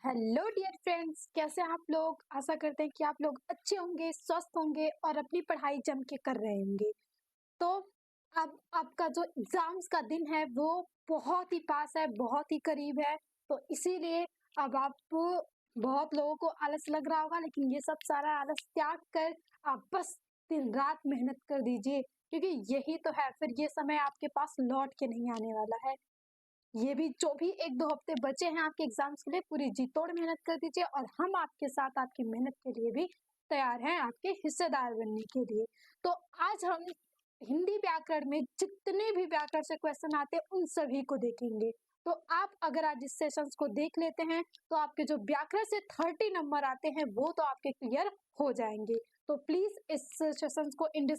Hello dear friends, कैसे हैं आप लोग। आशा करते हैं कि आप लोग अच्छे होंगे, स्वस्थ होंगे और अपनी पढ़ाई जम के कर रहे होंगे। तो अब आपका जो एग्जाम्स का दिन है वो बहुत ही पास है, बहुत ही करीब है। तो इसीलिए अब आप बहुत लोगों को आलस लग रहा होगा, लेकिन ये सब सारा आलस त्याग कर आप बस दिन रात मेहनत कर दीजिए, क्योंकि यही तो है। फिर ये समय आपके पास लौट के नहीं आने वाला है। ये भी जो भी 1-2 हफ्ते बचे हैं आपके एग्जाम्स के लिए, पूरी जी तोड़ मेहनत कर दीजिए और हम आपके साथ आपकी मेहनत के लिए भी तैयार हैं, आपके हिस्सेदार बनने के लिए। तो आज हम हिंदी व्याकरण में जितने भी व्याकरण से क्वेश्चन आते हैं उन सभी को देखेंगे। तो आप अगर आज इस सेशंस को देख लेते हैं तो आपके जो व्याकरण से 30 नंबर आते हैं वो तो आपके क्लियर हो जाएंगे। तो प्लीज इस सेशंस को एंड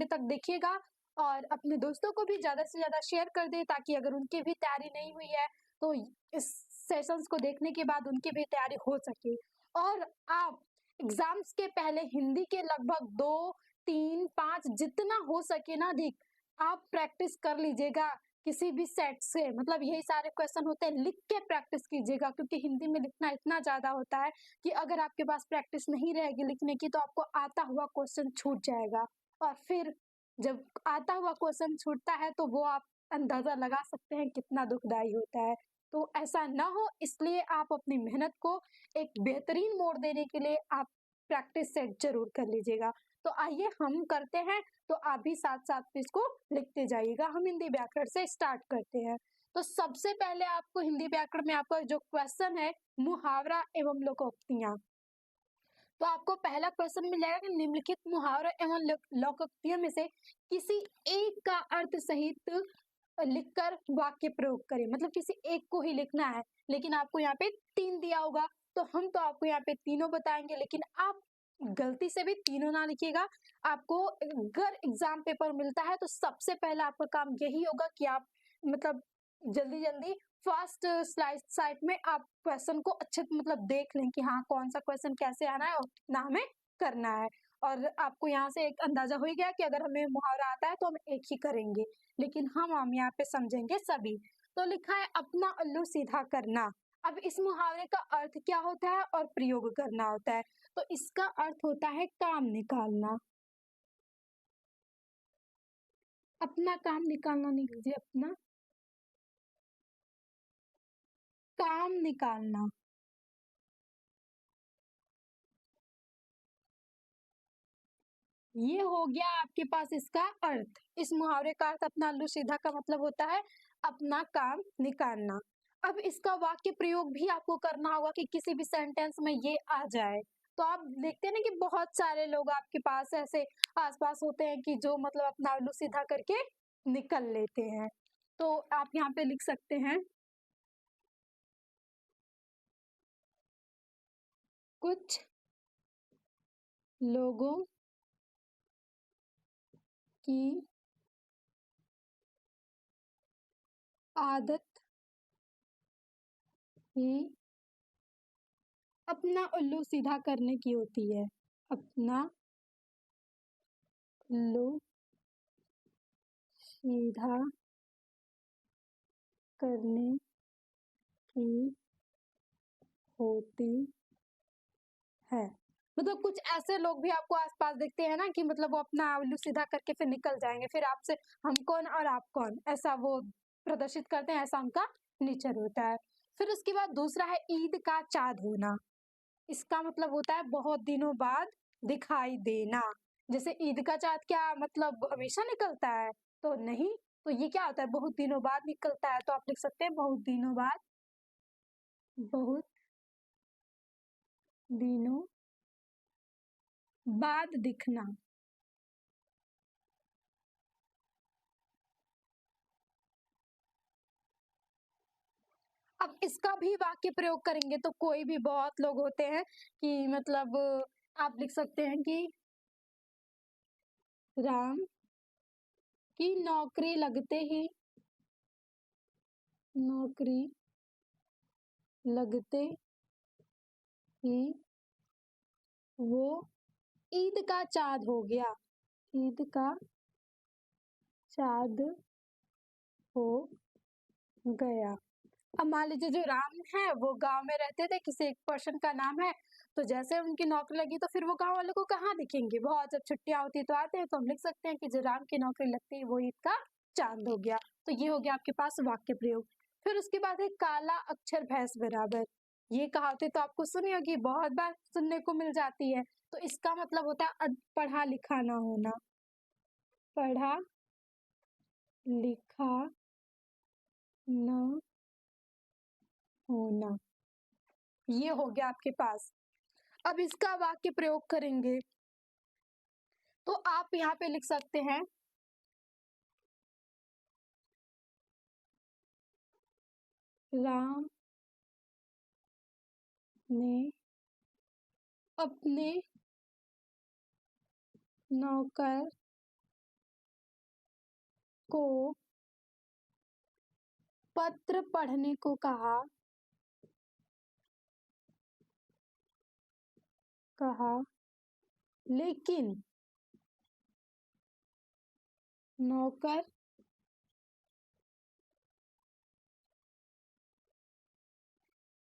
तक देखिएगा और अपने दोस्तों को भी ज़्यादा से ज़्यादा शेयर कर दें, ताकि अगर उनकी भी तैयारी नहीं हुई है तो इस सेशंस को देखने के बाद उनकी भी तैयारी हो सके। और आप एग्जाम्स के पहले हिंदी के लगभग 2, 3, 5 जितना हो सके ना अधिक आप प्रैक्टिस कर लीजिएगा। किसी भी सेट से मतलब यही सारे क्वेश्चन होते हैं, लिख के प्रैक्टिस कीजिएगा, क्योंकि हिंदी में लिखना इतना ज़्यादा होता है कि अगर आपके पास प्रैक्टिस नहीं रहेगी लिखने की तो आपको आता हुआ क्वेश्चन छूट जाएगा। और फिर जब आता हुआ क्वेश्चन छूटता है तो वो आप अंदाजा लगा सकते हैं कितना दुखदाई होता है। तो ऐसा ना हो, इसलिए आप अपनी मेहनत को एक बेहतरीन मोड़ देने के लिए आप प्रैक्टिस सेट जरूर कर लीजिएगा। तो आइए हम करते हैं, तो आप भी साथ साथ इसको लिखते जाइएगा। हम हिंदी व्याकरण से स्टार्ट करते हैं। तो सबसे पहले आपको हिंदी व्याकरण में आपका जो क्वेश्चन है, मुहावरा एवं लोकोक्तियां। तो आपको पहला क्वेश्चन मिल जाएगा कि निम्नलिखित मुहावरे एवं लोकोक्तियों में से किसी एक का अर्थ सहित लिखकर वाक्य प्रयोग करें। मतलब किसी एक को ही लिखना है, लेकिन आपको यहाँ पे 3 दिया होगा तो हम तो आपको यहाँ पे तीनों बताएंगे, लेकिन आप गलती से भी तीनों ना लिखिएगा। आपको अगर एग्जाम पेपर मिलता है तो सबसे पहला आपका काम यही होगा कि आप मतलब जल्दी जल्दी फर्स्ट स्लाइड साइड में आप क्वेश्चन को अच्छे मतलब देख लें कि हाँ कौन सा क्वेश्चन कैसे आना है और कितना हमें करना है। और आपको यहाँ से एक अंदाजा हो ही गया कि अगर हमें मुहावरा आता है तो हम एक ही करेंगे, लेकिन हम यहाँ पे समझेंगे सभी। तो लिखा है अपना उल्लू सीधा करना। अब इस मुहावरे का अर्थ क्या होता है और प्रयोग करना होता है। तो इसका अर्थ होता है काम निकालना। अपना काम निकालना नहीं लीजिए, अपना काम निकालना। ये हो गया आपके पास इसका अर्थ। इस मुहावरे का अर्थ अपना उल्लू सीधा का मतलब होता है अपना काम निकालना। अब इसका वाक्य प्रयोग भी आपको करना होगा कि किसी भी सेंटेंस में ये आ जाए। तो आप देखते हैं ना कि बहुत सारे लोग आपके पास ऐसे आसपास होते हैं कि जो मतलब अपना उल्लू सीधा करके निकल लेते हैं। तो आप यहाँ पे लिख सकते हैं, कुछ लोगों की आदत ही अपना उल्लू सीधा करने की होती है। अपना उल्लू सीधा करने की होती है। मतलब कुछ ऐसे लोग भी आपको आसपास दिखते हैं ना कि मतलब वो अपना उल्लू सीधा करके फिर निकल जाएंगे, फिर आपसे हम कौन और आप कौन ऐसा वो प्रदर्शित करते हैं, ऐसा उनका नेचर होता है। फिर उसके बाद दूसरा है ईद का चाँद होना। इसका मतलब होता है बहुत दिनों बाद दिखाई देना। जैसे ईद का चाँद क्या मतलब हमेशा निकलता है? तो नहीं। तो ये क्या होता है, बहुत दिनों बाद निकलता है। तो आप लिख सकते हैं बहुत दिनों बाद, बहुत दिनों बाद दिखना। अब इसका भी वाक्य प्रयोग करेंगे तो कोई भी बहुत लोग होते हैं कि मतलब आप लिख सकते हैं कि राम की नौकरी लगते ही, नौकरी लगते ही वो ईद का चाँद हो गया। ईद का चाँद हो गया। अब मान लीजिए जो राम है वो गाँव में रहते थे, किसी एक पर्सन का नाम है, तो जैसे उनकी नौकरी लगी तो फिर वो गाँव वालों को कहाँ दिखेंगे? बहुत जब छुट्टियाँ होती है तो आते हैं, तो हम लिख सकते हैं कि जो राम की नौकरी लगती है वो ईद का चाँद हो गया। तो ये हो गया आपके पास वाक्य प्रयोग। फिर उसके बाद है काला अक्षर भैंस बराबर। ये कहावतें तो आपको सुनी होगी, बहुत बार सुनने को मिल जाती है। तो इसका मतलब होता है पढ़ा लिखा ना होना। पढ़ा लिखा न होना। ये हो गया आपके पास। अब इसका वाक्य प्रयोग करेंगे तो आप यहाँ पे लिख सकते हैं राम ने अपने नौकर को पत्र पढ़ने को कहा लेकिन नौकर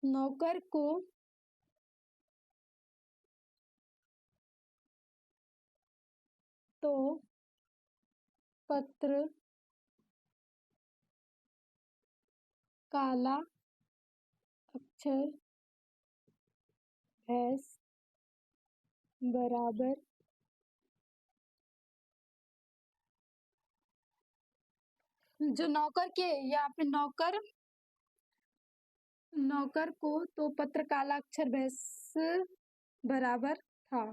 नौकर को तो पत्र काला अक्षर भैंस बराबर जो नौकर के या फिर नौकर को तो पत्र काला अक्षर भैंस बराबर था।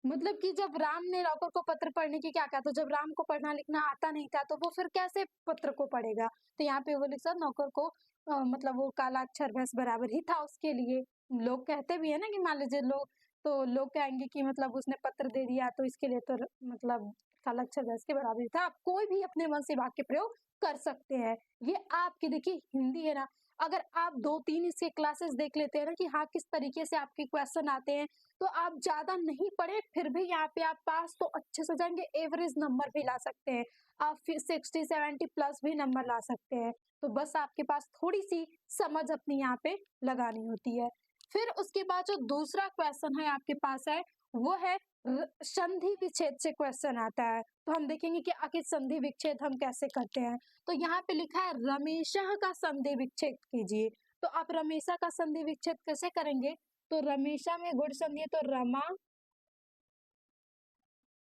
मतलब कि जब राम ने नौकर को पत्र पढ़ने की क्या कहा, तो जब राम को पढ़ना लिखना आता नहीं था तो वो फिर कैसे पत्र को पढ़ेगा? तो यहाँ पे वो लिखा नौकर को मतलब वो काला अक्षर भैंस बराबर ही था उसके लिए। लोग कहते भी है ना कि मान लीजिए लोग कहेंगे कि मतलब उसने पत्र दे दिया तो इसके लिए तो मतलब काला अक्षर भैंस के बराबर ही था। आप कोई भी अपने मन से वाक्य प्रयोग कर सकते हैं। ये आपकी देखिए हिंदी है ना, अगर आप 2-3 इसके क्लासेस देख लेते हैं ना कि हाँ, किस तरीके से आपके क्वेश्चन आते हैं, तो आप ज़्यादा नहीं पढ़े फिर भी यहाँ पे आप पास तो अच्छे से हो जाएँगे, एवरेज नंबर भी ला सकते हैं। आप फिर 60-70 प्लस भी नंबर ला सकते हैं। तो बस आपके पास थोड़ी-सी समझ अपनी यहाँ पे लगानी होती है। फिर उसके बाद जो दूसरा क्वेश्चन है आपके पास है, वो है संधि विच्छेद से क्वेश्चन आता है। तो हम देखेंगे कि आखिर संधि विच्छेद हम कैसे करते हैं। तो यहाँ पे लिखा है रमेशः का संधि विच्छेद कीजिए। तो आप रमेशा का संधि विच्छेद कैसे करेंगे? तो रमेशा में गुण संधि है तो रमा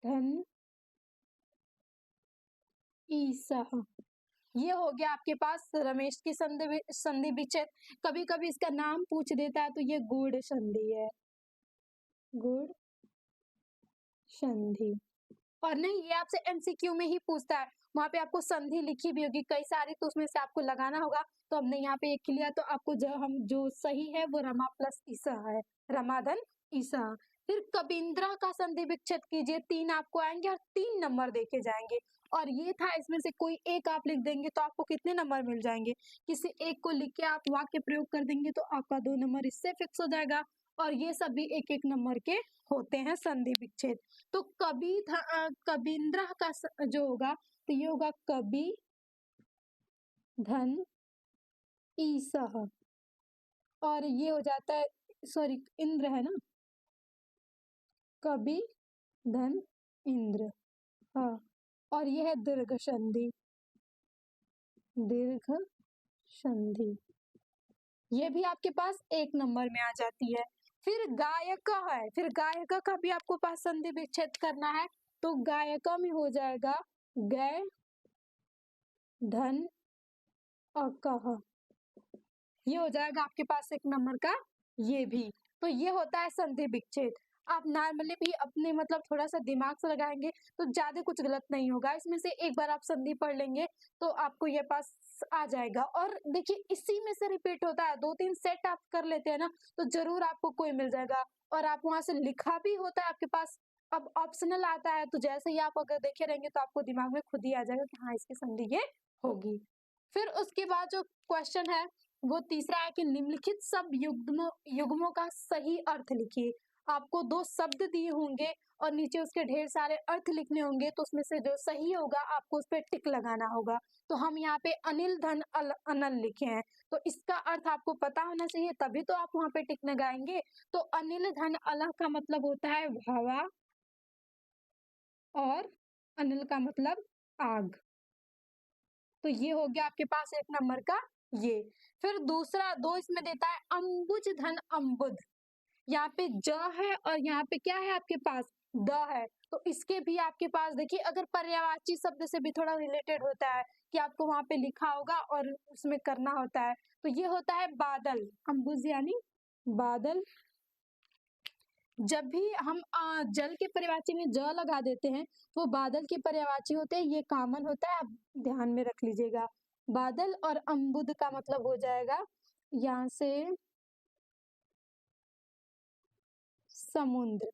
धन ईसह। ये हो गया आपके पास रमेश की संधि विच्छेद। कभी-कभी इसका नाम पूछ देता है तो ये गूढ़ संधि है। गूढ़ संधि। और नहीं, ये आपसे एमसीक्यू में ही पूछता है। वहाँ पे आपको संधि लिखी भी होगी कई सारी, तो उसमें से आपको लगाना होगा। तो हमने यहाँ पे एक लिया, तो आपको जो सही है वो रमा प्लस ईसा है, रमाधन ईसा। फिर कबींद्रा का संधि विच्छेद कीजिए, 3 आपको आएंगे और 3 नंबर देके जाएंगे। और ये था, इसमें से कोई एक आप लिख देंगे तो आपको कितने नंबर मिल जाएंगे? किसी एक को लिख के आप वाक्य प्रयोग कर देंगे तो आपका 2 नंबर इससे फिक्स हो जाएगा। और ये सभी एक-एक नंबर के होते हैं संधि विच्छेद। तो कबींद्रा का जो होगा तो ये होगा कबि धन ईसह। और ये हो जाता है, सॉरी इंद्र है ना, कबि धन इंद्र। हाँ, और ये है दीर्घ संधि। दीर्घ संधि ये भी आपके पास 1 नंबर में आ जाती है। फिर गायक है, फिर गायक का भी आपको पास संधि विच्छेद करना है। तो गायक में हो जाएगा गै धन अकह। ये हो जाएगा आपके पास 1 नंबर का ये भी। तो ये होता है संधि विच्छेद। आप नॉर्मली भी अपने मतलब थोड़ा-सा दिमाग से लगाएँगे तो ज़्यादा कुछ गलत नहीं होगा। इसमें से एक बार आप संधि पढ़ लेंगे तो आपको ये पास आ जाएगा। और देखिए इसी में से रिपीट होता है, 2-3 सेट आप कर लेते हैं ना तो ज़रूर आपको कोई मिल जाएगा। और आप वहाँ से लिखा भी होता है आपके पास। अब ऑप्शनल आता है तो जैसे ही आप अगर देखे रहेंगे तो आपको दिमाग में खुद ही आ जाएगा कि हाँ, इसकी संधि ये होगी। फिर उसके बाद जो क्वेश्चन है वो तीसरा है कि निम्नलिखित सब युग्मों का सही अर्थ लिखिए। आपको 2 शब्द दिए होंगे और नीचे उसके ढेर सारे अर्थ लिखने होंगे, तो उसमें से जो सही होगा आपको उस पे टिक लगाना होगा। तो हम यहाँ पे अनिल धन अनल लिखे हैं, तो इसका अर्थ आपको पता होना चाहिए तभी तो आप वहाँ पे टिक लगाएँगे। तो अनिल धन अल का मतलब होता है हवा और अनिल का मतलब आग। तो ये हो गया आपके पास 1 नंबर का ये। फिर दूसरा 2 इसमें देता है अम्बुज धन अम्बुद। यहाँ पे ज है और यहाँ पे क्या है आपके पास द है। तो इसके भी आपके पास देखिए अगर पर्यायवाची शब्द से भी थोड़ा रिलेटेड होता है कि आपको वहाँ पे लिखा होगा और उसमें करना होता है। तो ये होता है बादल, अम्बुज यानी बादल। जब भी हम जल के पर्यायवाची में ज लगा देते हैं तो वो बादल के पर्यायवाची होते हैं, ये कॉमन होता है, आप ध्यान में रख लीजिएगा। बादल और अम्बुद का मतलब हो जाएगा यहाँ से समुद्र।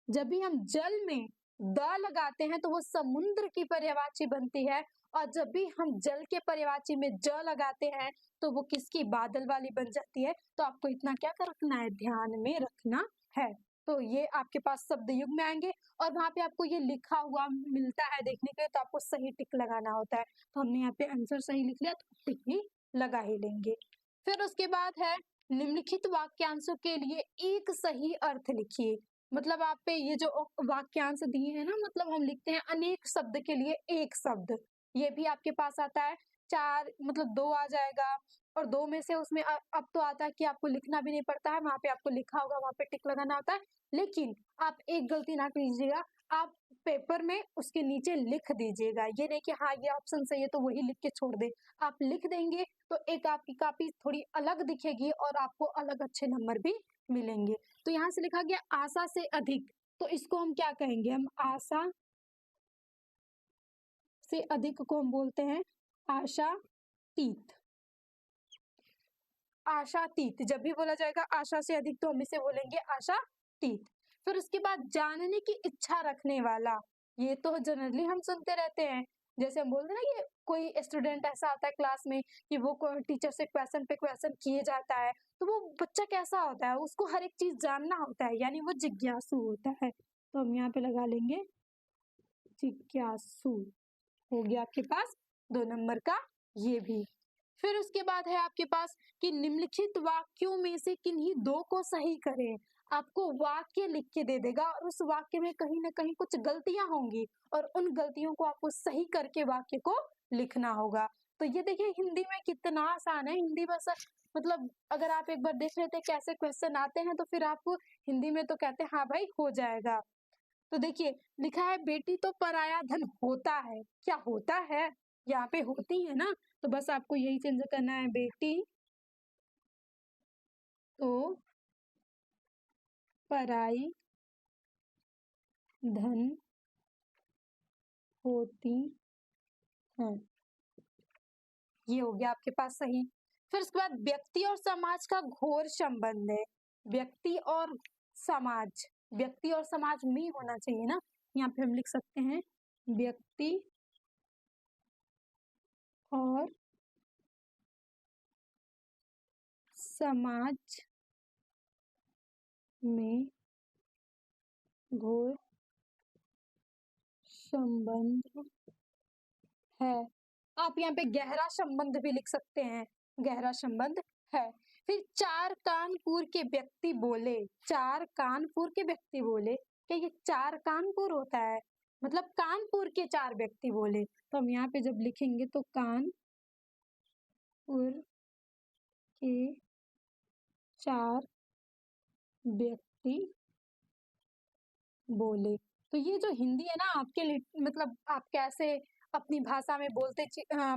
जब भी हम जल में द लगाते हैं तो वो समुद्र की पर्यायवाची बनती है और जब भी हम जल के पर्यायवाची में ज लगाते हैं तो वो किसकी बादल वाली बन जाती है। तो आपको इतना क्या रखना है, ध्यान में रखना है। तो ये आपके पास शब्द युग में आएंगे और वहां पे आपको ये लिखा हुआ मिलता है देखने के लिए, तो आपको सही टिक लगाना होता है। तो हमने यहाँ पे आंसर सही लिख लिया तो टिक भी लगा ही लेंगे। फिर उसके बाद है निम्नलिखित वाक्यांशों के लिए एक सही अर्थ लिखिए। मतलब आप पे ये जो वाक्यांश दिए हैं ना, मतलब हम लिखते हैं अनेक शब्द के लिए एक शब्द, ये भी आपके पास आता है। 4 मतलब 2 आ जाएगा और 2 में से उसमें अब तो आता है कि आपको लिखना भी नहीं पड़ता है, वहाँ पे आपको लिखा होगा, वहाँ पे टिक लगाना होता है। लेकिन आप एक गलती ना कीजिएगा, आप पेपर में उसके नीचे लिख दीजिएगा। ये नहीं कि हाँ, ये ऑप्शन सही है तो वही लिख के छोड़ दें। आप लिख देंगे तो एक आपकी कॉपी थोड़ी अलग दिखेगी और आपको अलग अच्छे नंबर भी मिलेंगे। तो यहाँ से लिखा गया आशा से अधिक, तो इसको हम क्या कहेंगे, हम आशा से अधिक को हम बोलते हैं आशातीत। आशातीत जब भी बोला जाएगा आशा से अधिक तो हम इसे बोलेंगे आशातीत। फिर उसके बाद जानने की इच्छा रखने वाला, ये तो जनरली हम सुनते रहते हैं। जैसे हम बोलते हैं ना, ये कोई स्टूडेंट ऐसा आता है क्लास में कि वो टीचर से क्वेश्चन पे क्वेश्चन किए जाता है, तो वो बच्चा कैसा होता है, उसको हर एक चीज जानना होता है, यानी वो जिज्ञासु होता है। तो हम यहाँ पे लगा लेंगे जिज्ञासु। हो गया आपके पास 2 नंबर का ये भी। फिर उसके बाद है आपके पास कि निम्नलिखित वाक्यों में से किन्हीं 2 को सही करें। आपको वाक्य लिख के दे देगा और उस वाक्य में कहीं ना कहीं कुछ गलतियां होंगी और उन गलतियों को आपको सही करके वाक्य को लिखना होगा। तो ये देखिए हिंदी में कितना आसान है, हिंदी बस मतलब अगर आप एक बार देख लेते कैसे क्वेश्चन आते हैं तो फिर आप हिंदी में तो कहते हैं हाँ भाई हो जाएगा। तो देखिए लिखा है बेटी तो पराया धन होता है, क्या होता है, यहाँ पे होती है ना, तो बस आपको यही चेंज करना है, बेटी तो पराई धन होती है। ये हो गया आपके पास सही। फिर उसके बाद व्यक्ति और समाज का घोर संबंध है। व्यक्ति और समाज, व्यक्ति और समाज में होना चाहिए ना, यहाँ पे हम लिख सकते हैं व्यक्ति और समाज में घोर संबंध है। आप यहाँ पे गहरा संबंध भी लिख सकते हैं, गहरा संबंध है। फिर 4 कानपुर के व्यक्ति बोले, 4 कानपुर के व्यक्ति बोले, क्या ये 4 कानपुर होता है, मतलब कानपुर के 4 व्यक्ति बोले। तो हम यहाँ पे जब लिखेंगे तो कानपुर के 4 व्यक्ति बोले। तो ये जो हिंदी है ना आपके लिए, मतलब आप कैसे अपनी भाषा में बोलते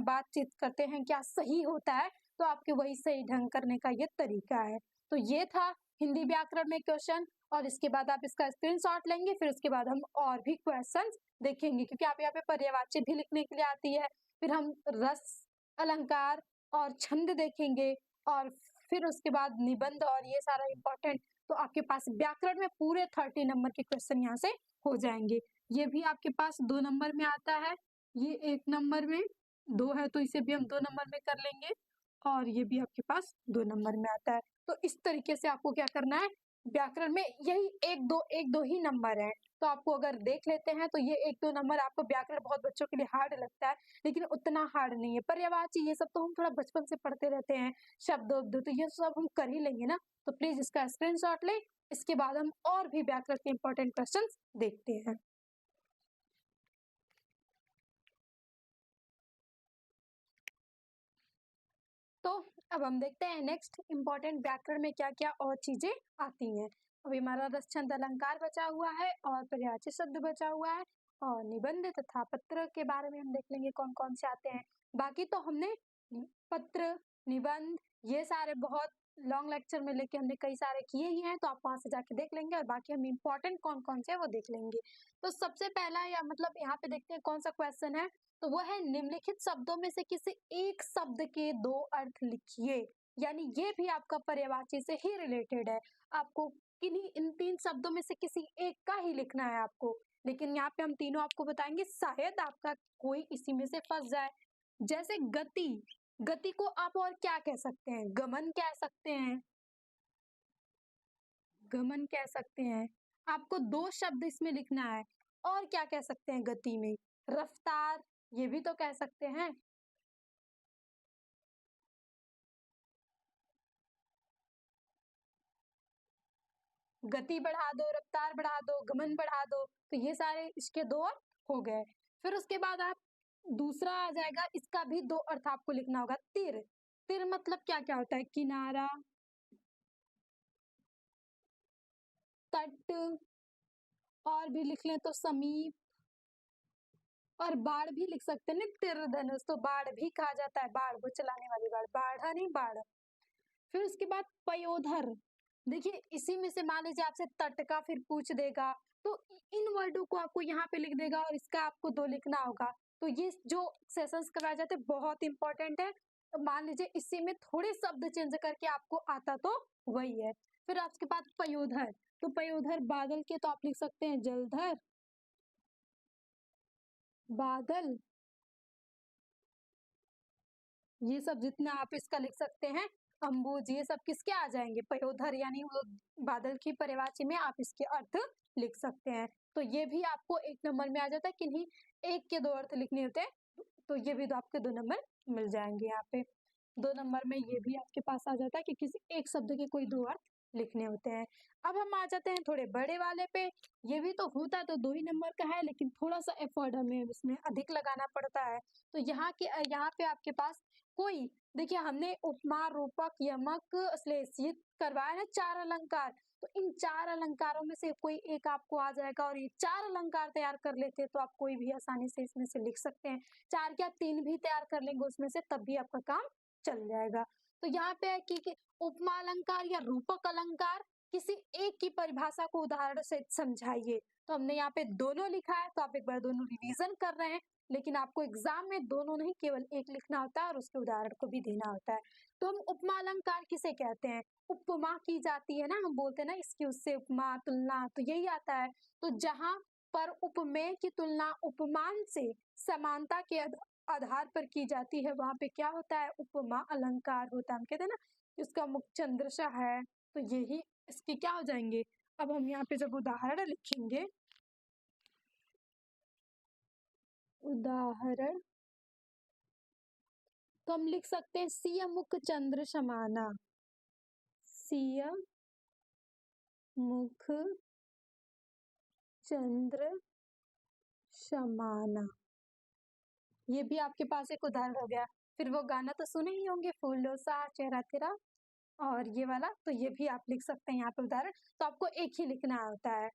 बातचीत करते हैं, क्या सही होता है, तो आपके वही सही ढंग करने का ये तरीका है। तो ये था हिंदी व्याकरण में क्वेश्चन और इसके बाद आप इसका स्क्रीनशॉट लेंगे, फिर उसके बाद हम और भी क्वेश्चन देखेंगे क्योंकि आप यहाँ पे पर्यायवाची भी लिखने के लिए आती है। फिर हम रस, अलंकार और छंद देखेंगे और फिर उसके बाद निबंध और ये सारा इंपॉर्टेंट। तो आपके पास व्याकरण में पूरे 30 नंबर के क्वेश्चन यहाँ से हो जाएंगे। ये भी आपके पास 2 नंबर में आता है, ये 1 नंबर में, 2 है तो इसे भी हम 2 नंबर में कर लेंगे और ये भी आपके पास 2 नंबर में आता है। तो इस तरीके से आपको क्या करना है, व्याकरण में यही 1-2 ही नंबर हैं। तो आपको अगर देख लेते हैं तो ये 1-2 नंबर आपको व्याकरण बहुत बच्चों के लिए हार्ड लगता है, लेकिन उतना हार्ड नहीं है। पर्यायवाची ये सब तो हम थोड़ा बचपन से पढ़ते रहते हैं, शब्द-वब्द तो ये सब हम कर ही लेंगे ना। तो प्लीज़ इसका स्क्रीनशॉट लें, इसके बाद हम और भी व्याकरण के इम्पोर्टेंट क्वेश्चंस देखते हैं। तो अब हम देखते हैं नेक्स्ट इम्पोर्टेंट व्याकरण में क्या-क्या और चीजें आती हैं। अभी हमारा रस छंद अलंकार बचा हुआ है और पर्यायवाची शब्द बचा हुआ है और निबंध तथा पत्र के बारे में हम देख लेंगे कौन-कौन से आते हैं। बाकी तो हमने पत्र, निबंध ये सारे बहुत लॉन्ग लेक्चर में लेके हमने कई सारे किए ही हैं, तो आप वहां से जाके देख लेंगे और बाकी हम इम्पोर्टेंट कौन-कौन से हैं वो देख लेंगे। तो सबसे पहला या मतलब यहाँ पे देखते हैं कौन सा क्वेश्चन है, तो वो है निम्नलिखित शब्दों में से किसी एक शब्द के 2 अर्थ लिखिए। यानी ये भी आपका पर्यायवाची से ही रिलेटेड है। आपको किन्हीं इन 3 शब्दों में से किसी एक का ही लिखना है आपको। लेकिन यहाँ पे हम तीनों आपको बताएंगे, शायद आपका कोई इसी में से फंस जाए। जैसे गति, गति को आप और क्या कह सकते हैं? गमन कह सकते हैं, गमन कह सकते हैं। आपको 2 शब्द इसमें लिखना है। और क्या कह सकते हैं गति में? रफ्तार, ये भी तो कह सकते हैं। गति बढ़ा दो, रफ्तार बढ़ा दो, गमन बढ़ा दो, तो ये सारे इसके 2 अर्थ हो गए। फिर उसके बाद आप दूसरा आ जाएगा, इसका भी 2 अर्थ आपको लिखना होगा, तिर। तिर मतलब क्या-क्या होता है? किनारा, तट, और भी लिख लें तो समीप, और बाढ़ भी लिख सकते हैं ना, तिर धनुष तो बाढ़ भी कहा जाता है, बाढ़ वो चलाने वाली बाढ़, बाढ़ा नहीं बाढ़। फिर उसके बाद पयोधर, देखिए इसी में से मान लीजिए आपसे तट का फिर पूछ देगा, तो इन वर्डों को आपको यहाँ पे लिख देगा और इसका आपको 2 लिखना होगा। तो ये जो सेशंस करवाए जाते हैं बहुत इंपॉर्टेंट है। तो मान लीजिए इसी में थोड़े शब्द चेंज करके आपको आता तो वही है। फिर आपके पास पयोधर, तो पयोधर बादल के तो आप लिख सकते हैं जलधर, बादल, ये सब जितना आप इसका लिख सकते हैं, अम्बुज, ये सब किसके आ जाएंगे? पयोधर, यानी वो बादल की पर्यायवाची में आप इसके अर्थ लिख सकते हैं। तो ये भी आपको 1 नंबर में आ जाता है, किन्हीं एक के 2 अर्थ लिखने होते हैं, तो ये भी तो आपके 2 नंबर मिल जाएंगे यहाँ पे। 2 नंबर में ये भी आपके पास आ जाता है कि किसी एक शब्द के कोई 2 अर्थ लिखने होते हैं। अब हम आ जाते हैं थोड़े बड़े वाले पे। ये भी तो होता तो 2 ही नंबर का है, लेकिन थोड़ा-सा एफर्ट हमें इसमें अधिक लगाना पड़ता है। तो यहाँ पे आपके पास कोई, देखिए हमने उपमा, रूपक, यमक, श्लेष ये करवाया है 4 अलंकार। तो इन 4 अलंकारों में से कोई एक आपको आ जाएगा और ये 4 अलंकार तैयार कर लेते हैं तो आप कोई भी आसानी से इसमें से लिख सकते हैं। 4 क्या 3 भी तैयार कर लेंगे उसमें से, तब भी आपका काम चल जाएगा। तो यहाँ पे है कि उपमा अलंकार या रूपक अलंकार, किसी एक की परिभाषा को उदाहरण से समझाइए। तो हमने यहाँ पे दोनों लिखा है, तो आप एक बार दोनों रिवीजन कर रहे हैं, लेकिन आपको एग्जाम में दोनों नहीं केवल एक लिखना होता है और उसके उदाहरण को भी देना होता है। तो हम उपमा अलंकार किसे कहते हैं? उपमा की जाती है ना, हम बोलते हैं ना इसकी उससे उपमा, तुलना, तो यही आता है। तो जहां पर उपमेय की तुलना उपमान से समानता के आधार पर की जाती है, वहां पे क्या होता है? उपमा अलंकार होता है। हम कहते हैं ना इसका मुख चंद्रशा है, तो यही इसके क्या हो जाएंगे? अब हम यहाँ पे जब उदाहरण लिखेंगे, उदाहरण, तो हम लिख सकते हैं सिय मुख चंद्र समाना, सिय मुख चंद्र समाना, ये भी आपके पास एक उदाहरण हो गया। फिर वो गाना तो सुने ही होंगे, फूलों सा चेहरा तेरा, और ये वाला, तो ये भी आप लिख सकते हैं यहाँ पे उदाहरण। तो आपको एक ही लिखना होता है।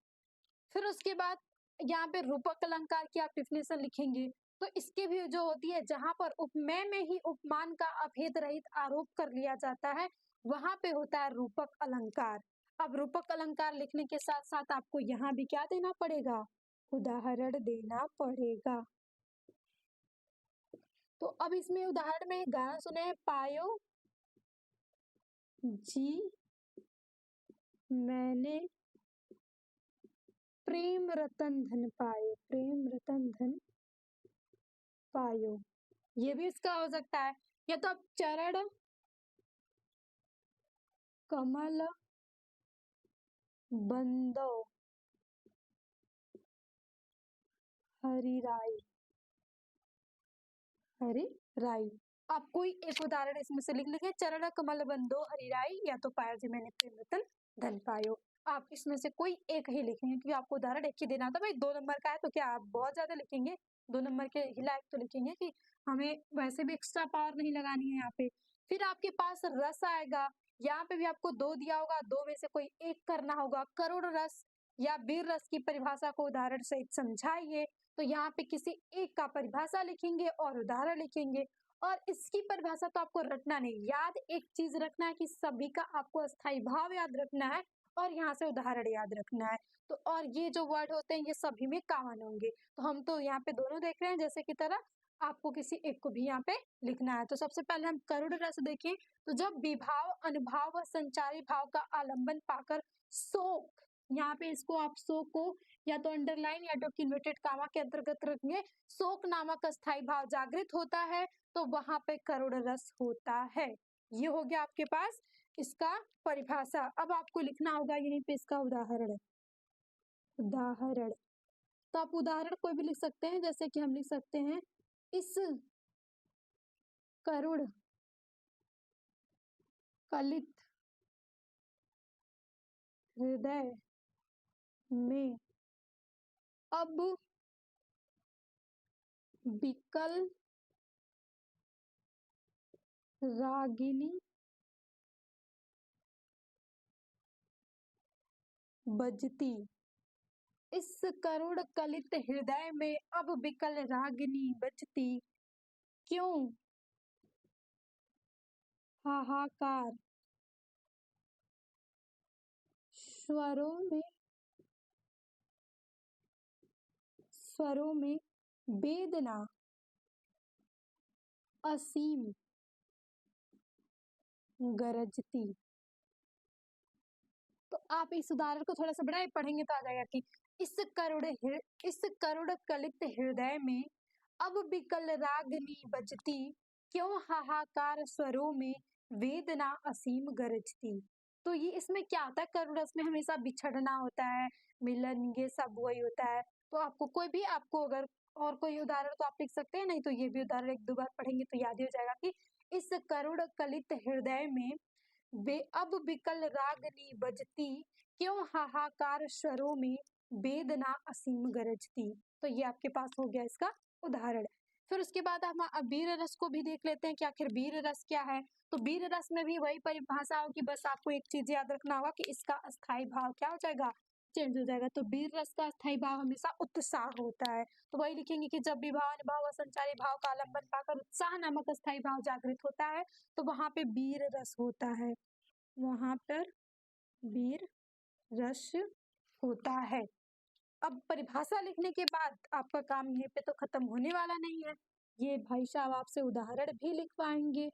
फिर उसके बाद यहाँ पे रूपक अलंकार की आप डिफिनेशन लिखेंगे, तो इसके भी जो होती है, जहां पर उपमेय में ही उपमान का अभेद रहित आरोप कर लिया जाता है, वहां पे होता है रूपक अलंकार। अब रूपक अलंकार लिखने के साथ साथ आपको यहाँ भी क्या देना पड़ेगा? उदाहरण देना पड़ेगा। तो अब इसमें उदाहरण में गाना सुने हैं, पायो जी मैंने प्रेम रतन धन पायो, प्रेम रतन धन पायो, ये भी इसका हो सकता है। या तो आप चरण कमल बंदो हरिराई हरि राई। आप कोई एक उदाहरण इसमें से लिख लीजिए। चरण कमल बंदो हरिराई या तो पाया जी मैंने प्रेम रतन धन पायो। आप इसमें से कोई एक ही लिखेंगे क्योंकि आपको उदाहरण एक ही देना था। भाई 2 नंबर का है तो क्या आप बहुत ज्यादा लिखेंगे? 2 नंबर के लायक तो लिखेंगे कि हमें वैसे भी एक्स्ट्रा पावर नहीं लगानी है यहाँ पे। फिर आपके पास रस आएगा। यहाँ पे भी आपको 2 दिया होगा, 2 में से कोई एक करना होगा। करुण रस या वीर रस की परिभाषा को उदाहरण सहित समझाइए। तो यहाँ पे किसी एक का परिभाषा लिखेंगे और उदाहरण लिखेंगे। और इसकी परिभाषा तो आपको रटना नहीं, याद एक चीज रखना है कि सभी का आपको अस्थाई भाव याद रखना है और यहाँ से उदाहरण याद रखना है। तो और ये जो वर्ड होते हैं ये सभी में कॉमन होंगे। तो हम तो यहाँ पे दोनों देख रहे हैं जैसे की तरह, आपको किसी एक को भी यहाँ पे लिखना है। तो सबसे पहले हम करुण रस देखें। तो जब विभाव, अनुभाव व संचारी भाव का आलंबन पाकर शोक, यहाँ पे इसको आप शोक को या तो अंडरलाइन या तो इन्वर्टेड कामा के अंतर्गत रखेंगे। शोक नामक अस्थाई भाव जागृत होता है तो वहां पे करुण रस होता है। ये हो गया आपके पास इसका परिभाषा। अब आपको लिखना होगा यहीं पे इसका उदाहरण। उदाहरण तो आप उदाहरण कोई भी लिख सकते हैं, जैसे कि हम लिख सकते हैं इस करुण कलित हृदय में अब विकल रागिनी बजती। इस करुण कलित हृदय में अब विकल रागिनी बजती, क्यों हाहाकार स्वरों में वेदना असीम गरजती। तो आप इस उदाहरण को थोड़ा सा बढ़ाए पढ़ेंगे तो आ जाएगा कि इस करुण कलित हृदय में अब विकल रागनी बजती, क्यों हाहाकार स्वरों में वेदना असीम गरजती। तो ये इसमें क्या होता है, करुण रस में हमेशा बिछड़ना होता है, मिलन, ये सब वही होता है। तो आपको कोई भी, आपको अगर और कोई उदाहरण तो आप लिख सकते हैं, नहीं तो ये भी उदाहरण 1-2 बार पढ़ेंगे तो याद ही हो जाएगा कि इस करुण कलित हृदय में वे अब विकल रागनी बजती, क्यों हाहाकार स्वरों में वेदना असीम गरजती। तो ये आपके पास हो गया इसका उदाहरण। फिर उसके बाद हम वीर रस को भी देख लेते हैं कि आखिर वीर रस क्या है। तो वीर रस में भी वही परिभाषा होगी, बस आपको एक चीज याद रखना होगा कि इसका अस्थाई भाव क्या हो जाएगा, चेंज हो जाएगा। तो वीर रस का अस्थाई भाव हमेशा उत्साह होता है। तो वही लिखेंगे कि जब विभाव, अनुभाव और संचारी भाव का आलंबन पाकर उत्साह नामक अस्थाई भाव जागृत होता है तो वहां पे वीर रस होता है, वहां पर वीर रस होता है। अब परिभाषा लिखने के बाद आपका काम यहीं पे तो खत्म होने वाला नहीं है, ये भाई साहब आपसे उदाहरण भी लिखवाएंगे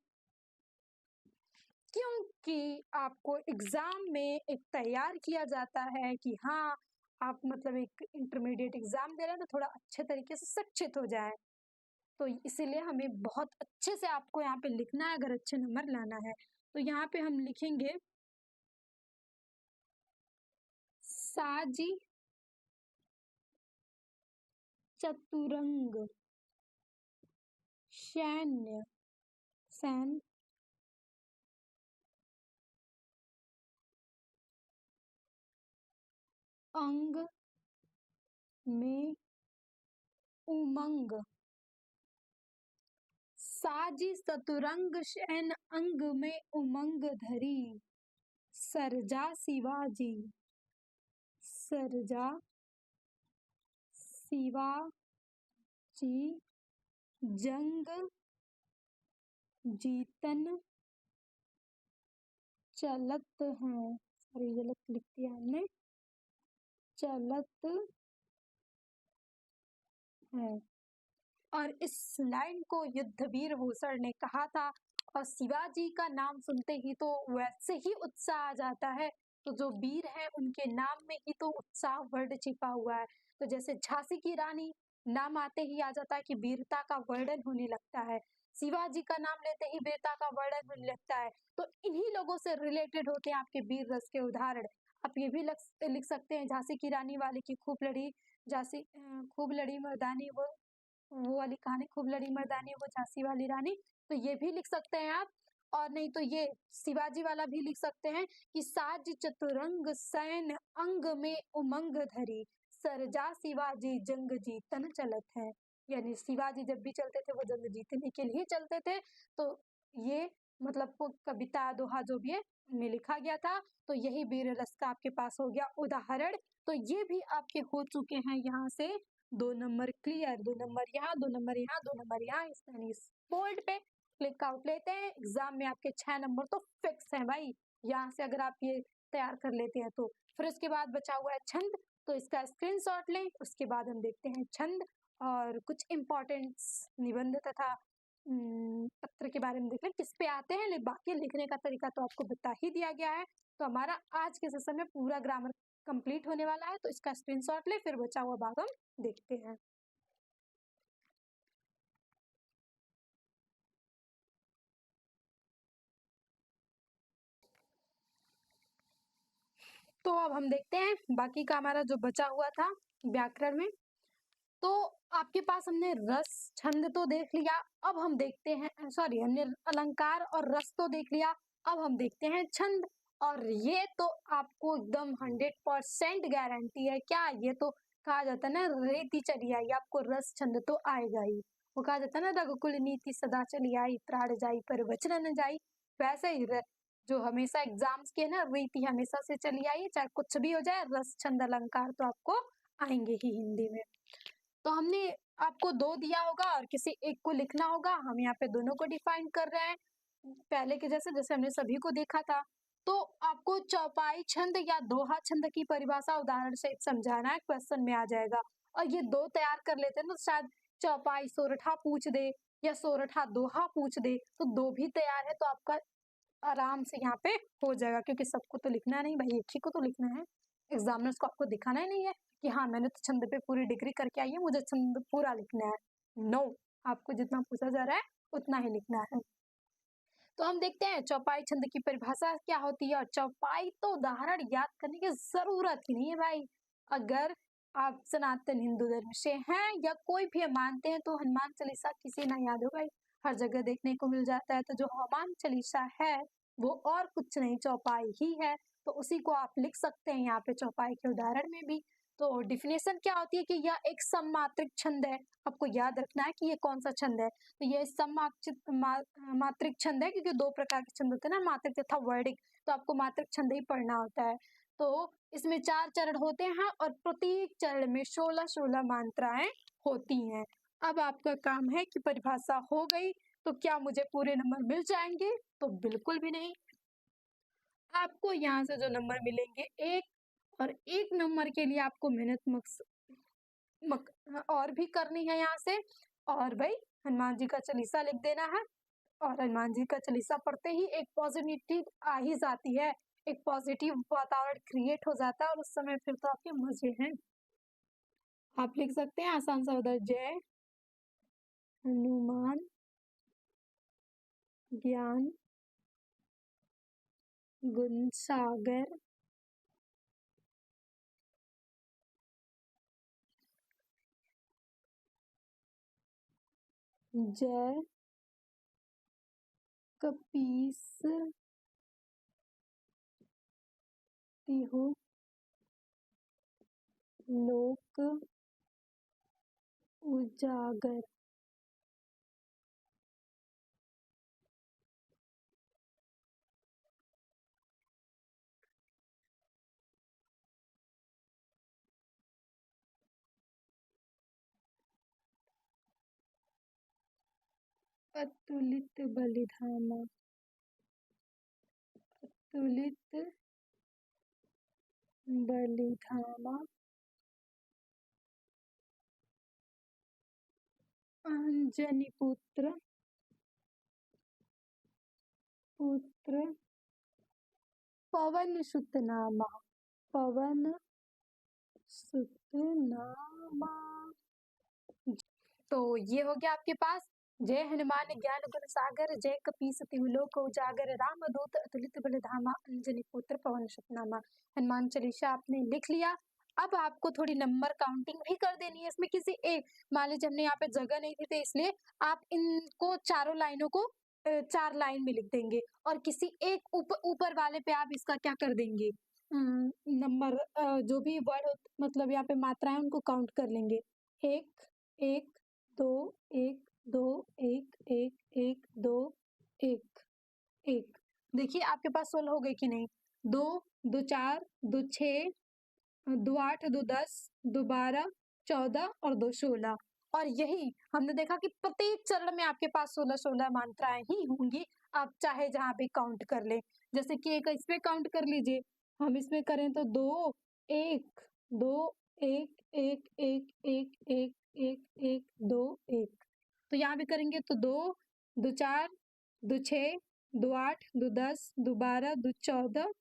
क्योंकि आपको एग्जाम में एक तैयार किया जाता है कि हाँ आप मतलब एक इंटरमीडिएट एग्जाम दे रहे हैं तो थोड़ा अच्छे तरीके से शिक्षित हो जाए। तो इसीलिए हमें बहुत अच्छे से आपको यहाँ पे लिखना है अगर अच्छे नंबर लाना है। तो यहाँ पे हम लिखेंगे साजी चतुरंग सैन अंग में उमंग। साजी चतुरंग शैन अंग में उमंग धरी, सरजा शिवाजी जंग जीतन चलत हैं। सॉरी गलत लिख दिया हमने, चलत है। और इस लाइन को युद्धवीर भूषण ने कहा था और शिवाजी का नाम सुनते ही तो वैसे ही उत्साह आ जाता है। तो जो वीर है उनके नाम में ही तो उत्साह वर्ड छिपा हुआ है। तो जैसे झांसी की रानी नाम आते ही आ जाता है कि वीरता का वर्णन होने लगता है, शिवाजी का नाम लेते ही वीरता का वर्णन होने लगता है। तो इन्हीं लोगों से रिलेटेड होते हैं आपके वीर रस के उदाहरण। आप ये भी लिख सकते हैं झांसी की रानी वाले की खूब लड़ी, झांसी खूब लड़ी मर्दानी वो वाली कहानी, खूब लड़ी मर्दानी वो झांसी वाली रानी, तो ये भी लिख सकते हैं आप। और नहीं तो ये शिवाजी वाला भी लिख सकते हैं कि साज चतुरंग सैन्य अंग में उमंग धरी, सरजा शिवाजी जंग जीतन चलत है। यानी शिवाजी जब भी चलते थे वो जंग जीतने के लिए चलते थे। तो ये मतलब वो कविता दोहा जो भी है में लिखा गया था। तो यही वीर रस का आपके पास हो गया उदाहरण। तो ये भी आपके हो चुके हैं यहाँ से 2 नंबर क्लियर, 2 नंबर यहाँ, 2 नंबर यहाँ, 2 नंबर यहाँ, इस बोर्ड पे क्लिक आउट लेते हैं। एग्जाम में आपके 6 नंबर तो फिक्स है भाई, यहाँ से अगर आप ये तैयार कर लेते हैं तो। फिर उसके बाद बचा हुआ है छंद, तो इसका स्क्रीनशॉट लें। उसके बाद हम देखते हैं छंद और कुछ इम्पोर्टेंट निबंध तथा पत्र के बारे में देख लें किस पे आते हैं। बाकी लिखने का तरीका तो आपको बता ही दिया गया है। तो हमारा आज के सेशन में पूरा ग्रामर कंप्लीट होने वाला है, तो इसका स्क्रीनशॉट ले, फिर बचा हुआ भाग हम देखते हैं। तो अब हम देखते हैं बाकी का हमारा जो बचा हुआ था व्याकरण में। तो आपके पास हमने रस छंद तो देख लिया, अब हम देखते हैं सॉरी हमने अलंकार और रस तो देख लिया, अब हम देखते हैं छंद। और ये तो आपको एकदम 100% गारंटी है। क्या ये तो कहा जाता है ना, रेती चली आई, आपको रस छंद तो आएगा ही। वो कहा जाता है ना, रघुकुल नीति सदा चली आई, प्राण जाई पर वचन न जाई। वैसे ही जो हमेशा एग्जाम्स के ना रीति हमेशा से चली आई, चाहे कुछ भी हो जाए, रस छंद अलंकार तो आपको आएंगे ही हिंदी में। तो हमने आपको 2 दिया होगा और किसी एक को लिखना होगा। हम यहाँ पे दोनों को डिफाइन कर रहे हैं पहले के जैसे जैसे हमने सभी को देखा था। तो आपको चौपाई छंद या दोहा छंद की परिभाषा उदाहरण से समझाना है, क्वेश्चन में आ जाएगा। और ये 2 तैयार कर लेते हैं तो शायद चौपाई सोरठा पूछ दे या सोरठा दोहा पूछ दे, तो 2 भी तैयार है तो आपका आराम से यहाँ पे हो जाएगा। क्योंकि सबको तो लिखना नहीं भाई, एक ही को तो लिखना है। एग्जामिनर्स को आपको दिखाना ही नहीं है कि हाँ मैंने तो छंद पे पूरी डिग्री करके आई है, मुझे छंद पूरा लिखना है। नो, आपको जितना पूछा जा रहा है उतना ही लिखना है। तो हम देखते हैं चौपाई छंद की परिभाषा क्या होती है। और चौपाई तो उदाहरण याद करने की जरूरत ही नहीं है भाई। अगर आप सनातन हिंदू धर्म से हैं या कोई भी मानते हैं तो हनुमान चालीसा किसी ना याद हो भाई, हर जगह देखने को मिल जाता है। तो जो हनुमान चालीसा है वो और कुछ नहीं, चौपाई ही है। तो उसी को आप लिख सकते हैं यहाँ पे चौपाई के उदाहरण में भी। तो डिफिनेशन क्या होती है कि यह एक सममात्रिक छंद है। आपको याद रखना है कि ये कौन सा छंद है। तो ये मात्रिक छंद है, क्योंकि 2 प्रकार के छंद होते हैं ना, मात्रिक तथा वर्णिक। तो आपको मात्रिक छंद ही पढ़ना होता है। तो इसमें 4 चरण होते हैं और प्रत्येक चरण में 16-16 मात्राएं होती हैं। अब आपका काम है कि परिभाषा हो गई तो क्या मुझे पूरे नंबर मिल जाएंगे? तो बिल्कुल भी नहीं। आपको यहाँ से जो नंबर मिलेंगे 1, और 1 नंबर के लिए आपको मेहनत और भी करनी है यहाँ से। और भाई हनुमान जी का चालीसा लिख देना है। और हनुमान जी का चालीसा पढ़ते ही एक पॉजिटिविटी आ ही जाती है, एक पॉजिटिव वातावरण क्रिएट हो जाता है और उस समय फिर तो आपके मजे हैं। आप लिख सकते हैं आसान सा उधर, जय हनुमान ज्ञान गुण सागर जय कपीस तिहु लोक उजागर। अतुलित बलिधामा, अतुलित बलिधामा, अंजनी पुत्र पुत्र पवन सुत नामा, पवन सुत नामा। तो ये हो गया आपके पास जय हनुमान ज्ञान गुण सागर, जय कपीस तिहु लोक उजागर, रामदूत अतुलित बल धामा, अंजनी पुत्र पवन सुत नामा। हनुमान चालीसा आपने लिख लिया। अब आपको थोड़ी नंबर काउंटिंग भी कर देनी है। इसमें किसी एक, मान लीजिए हमने यहाँ पे जगह नहीं थी तो इसलिए आप इनको चारों लाइनों को 4 लाइन में लिख देंगे और किसी एक ऊपर वाले पे आप इसका क्या कर देंगे, नंबर जो भी वर्ड मतलब यहाँ पे मात्राएं उनको काउंट कर लेंगे। 1 1 2 1 2 1 1 1 2 1 1। देखिए आपके पास 16 हो गए कि नहीं। 2 2 4 2 6 2 8 2 10 2 12 14 और 2 16। और यही हमने देखा कि प्रत्येक चरण में आपके पास 16-16 मात्राएं ही होंगी। आप चाहे जहां भी काउंट कर ले, जैसे कि एक इस पे काउंट कर लीजिए। हम इसमें करें तो 2 1 2 1 1 1 1 1 1 1 2 1। तो यहाँ भी करेंगे तो 2 2 4 2 6 2 8 2 10 2 12 2 14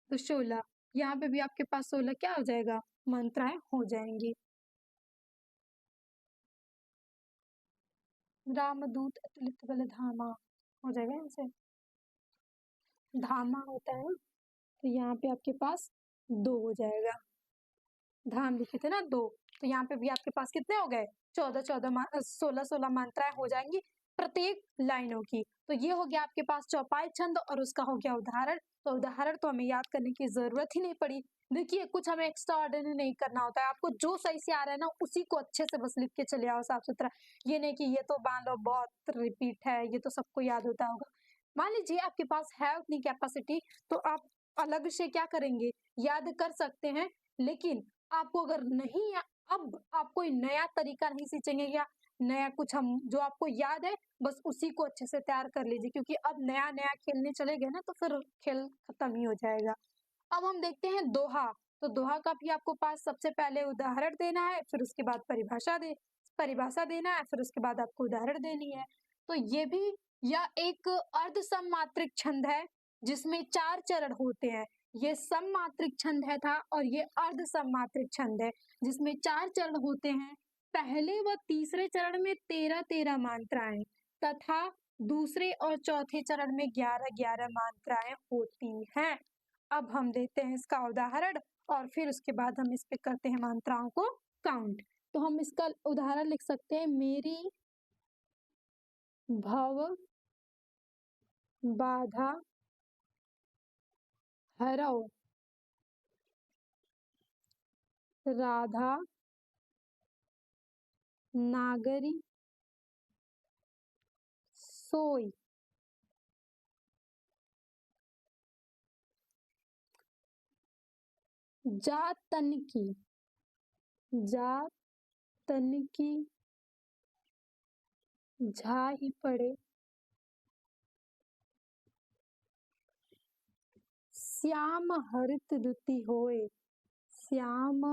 2 16। यहाँ पे भी आपके पास 16 क्या हो जाएगा, मात्राएं हो जाएंगी। रामदूत अतुलित बल धामा हो जाएगा यहाँ से। धामा होता है तो यहाँ पे आपके पास 2 हो जाएगा। धाम लिखे थे ना 2, तो यहाँ पे भी आपके पास कितने हो गए, 16 मात्राएं हो जाएंगी प्रत्येक लाइनों की। तो ये हो गया आपके पास चौपाई छंद और उसका हो गया उदाहरण। तो उदाहरण तो हमें याद करने की जरूरत ही नहीं पड़ी। देखिए कुछ हमें एक्स्ट्रा ऑर्डिनरी नहीं करना होता है, आपको जो सही से आ रहा है ना उसी को अच्छे से बस लिख के चले आओ साफ सुथरा। ये नहीं कि ये तो मान लो बहुत रिपीट है, ये तो सबको याद होता होगा। मान लीजिए आपके पास है उतनी कैपेसिटी, तो आप अलग से क्या करेंगे, याद कर सकते हैं। लेकिन आपको अगर नहीं, अब आप कोई नया तरीका नहीं सीखेंगे या नया कुछ, हम जो आपको याद है बस उसी को अच्छे से तैयार कर लीजिए, क्योंकि अब नया नया खेलने चले गए ना तो फिर खेल खत्म ही हो जाएगा। अब हम देखते हैं दोहा। तो दोहा का भी आपको पास सबसे पहले उदाहरण देना है, फिर उसके बाद परिभाषा देना है, फिर उसके बाद आपको उदाहरण देनी है। तो ये भी यह एक अर्ध सममात्रिक छंद है जिसमें 4 चरण होते हैं। ये सममात्रिक छंद है था और ये अर्ध सममात्रिक छंद है जिसमें 4 चरण होते हैं। पहले व तीसरे चरण में 13-13 मात्राएं तथा दूसरे और चौथे चरण में 11-11 मात्राएं होती हैं। अब हम देते हैं इसका उदाहरण और फिर उसके बाद हम इस पे करते हैं मात्राओं को काउंट। तो हम इसका उदाहरण लिख सकते हैं, मेरी भव बाधा हरौ राधा नागरी सोई। जा तनकी झा ही पड़े, श्याम हरित दुती होए, श्याम